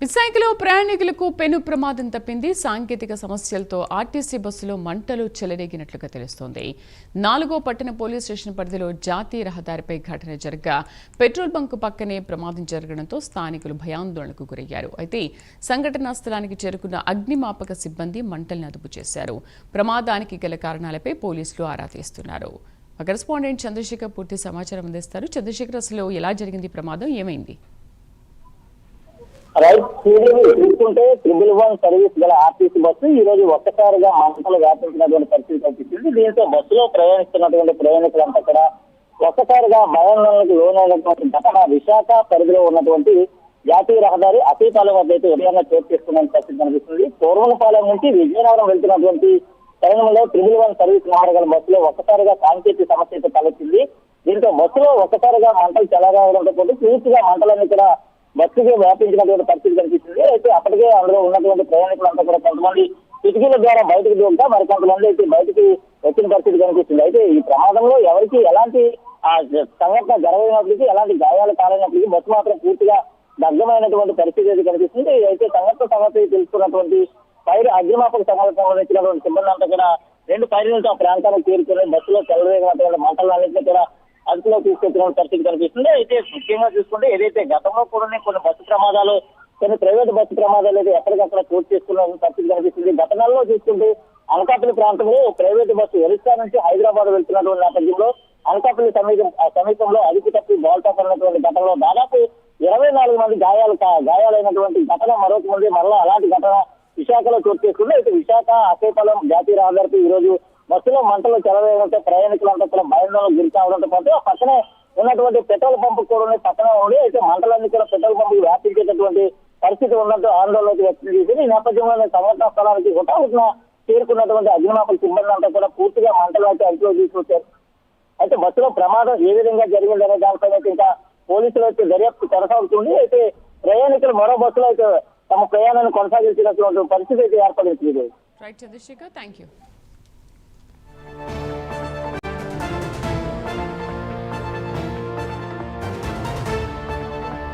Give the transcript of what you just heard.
విశాఖలో ప్రయాణికులకు పెను ప్రమాదం తప్పింది. సాంకేతిక సమస్యలతో ఆర్టీసీ బస్సులో మంటలు చెలరేగినట్లుగా తెలుస్తోంది. 4వ పట్టణ పోలీస్ స్టేషన్ పరిధిలో జాతీయ రహదారిపై ఘటన జరగగా పెట్రోల్ బంకు పక్కనే ప్రమాదం జరగడంతో స్థానికులు భయాందోళనకు గురయ్యారు. అయితే సంఘటనా స్థలానికి చేరుకున్న అగ్నిమాపక సిబ్బంది మంటల్ని అదుపు చేశారు. ప్రమాదానికి గల కారణాలపై పోలీసులు ఆరా తీస్తున్నారు. కరెస్పాండెంట్ చంద్రశేఖర్ పూర్తి సమాచారం అందిస్తారు. చంద్రశేఖర్, అసలు ఎలా జరిగింది ప్రమాదం, ఏమైంది? రైట్ చూసుకుంటే 111 సర్వీస్ గల ఆర్టీసీ బస్సు ఈ రోజు ఒక్కసారిగా మంటలు వ్యాపించినటువంటి పరిస్థితి కనిపిస్తుంది. దీంతో బస్సులో ప్రయాణిస్తున్నటువంటి ప్రయాణికులంతా కూడా ఒక్కసారిగా భయాందోళనకు లోనైనటువంటి ఘటన విశాఖ పరిధిలో ఉన్నటువంటి జాతీయ రహదారి అతీపాలెం వద్ద అయితే ఉదయంగా చోటు చేసుకున్న పరిస్థితి కనిపిస్తుంది. పూర్వనపాలెం నుంచి విజయనగరం వెళ్తున్నటువంటి తరుణంలో 111 సర్వీస్ నెంబర్ గల బస్సులో ఒక్కసారిగా సాంకేతిక సమస్య అయితే తలెత్తింది. దీంతో బస్సులో ఒక్కసారిగా మంటలు చెలగావడంతో పాటు పూర్తిగా మంటలన్నీ కూడా బస్సుకి వ్యాపించినటువంటి పరిస్థితి కనిపిస్తుంది. అయితే అప్పటికే అందులో ఉన్నటువంటి ప్రయాణికులంతా కూడా కొంతమంది కిటికీల ద్వారా బయటకు దూరంగా మరి కొంతమంది అయితే బయటికి వచ్చిన పరిస్థితి కనిపిస్తుంది. అయితే ఈ ప్రమాదంలో ఎవరికి ఎలాంటి సంఘటన జరగనప్పటికీ ఎలాంటి గాయాలు కాలేనప్పటికీ బస్సు మాత్రం పూర్తిగా దగ్ధమైనటువంటి పరిస్థితి అయితే కనిపిస్తుంది. అయితే సంఘటన తెలుసుకున్నటువంటి ఫైర్ అగ్నిమాపక సంబంధించినటువంటి సిబ్బంది అంతా కూడా 2 ఫైర్ నుంచి ఆ ప్రాంతానికి చేరుకుని బస్సులో చెలరేగినటువంటి మంటలన్నింటినీ కూడా అదుపులో తీసుకొచ్చిన పరిస్థితి కనిపిస్తుంది. అయితే ముఖ్యంగా చూసుకుంటే ఏదైతే గతంలో కూడా కొన్ని బస్సు ప్రమాదాలు, కొన్ని ప్రైవేట్ బస్సు ప్రమాదాలు అయితే ఎక్కడికక్కడ చోటు చేసుకున్న పరిస్థితి కనిపిస్తుంది. గత నెలలో చూసుకుంటే అనకాపల్లి ప్రాంతంలో ప్రైవేట్ బస్సు ఒరిస్సా నుంచి హైదరాబాద్ వెళ్తున్నటువంటి నేపథ్యంలో అనకాపల్లి సమీపంలో అదుపు తప్పి బోల్తా పడినటువంటి ఘటనలో దాదాపు 24 మంది గాయాలైనటువంటి ఘటన మరొక ముందు మరలా అలాంటి ఘటన విశాఖలో చోటు చేసుకుంది. అయితే విశాఖ అతీపాలెం జాతీయ రహదారిపై ఈ రోజు బస్సులో మంటలు చెలవేయడంతో ప్రయాణికులంతా కూడా భయాందోళనకు గురి కావడంతో పాటు ఆ పక్కనే ఉన్నటువంటి పెట్రోల్ పంపు కూడా పక్కనే ఉండి అయితే మంటలన్నీ కూడా పెట్రోల్ పంపుకి వ్యాపించేటటువంటి పరిస్థితి ఉన్నట్టు ఆందోళనకు వ్యక్తం చేసింది. ఈ నేపథ్యంలో సంఘటనా స్థలానికి హుటాహుటిన చేరుకున్నటువంటి అగ్నిమాపక సిబ్బంది అంతా కూడా పూర్తిగా మంటలు అయితే అదుపులో తీసుకొచ్చారు. అయితే బస్సులో ప్రమాదం ఏ విధంగా జరిగిందనే దానిపై అయితే ఇంకా పోలీసులు అయితే దర్యాప్తు కొనసాగుతుంది. అయితే ప్రయాణికులు మరో బస్సులో అయితే తమ ప్రయాణాన్ని కొనసాగించినటువంటి పరిస్థితి అయితే ఏర్పడింది. Right Chandrashekar, thank you.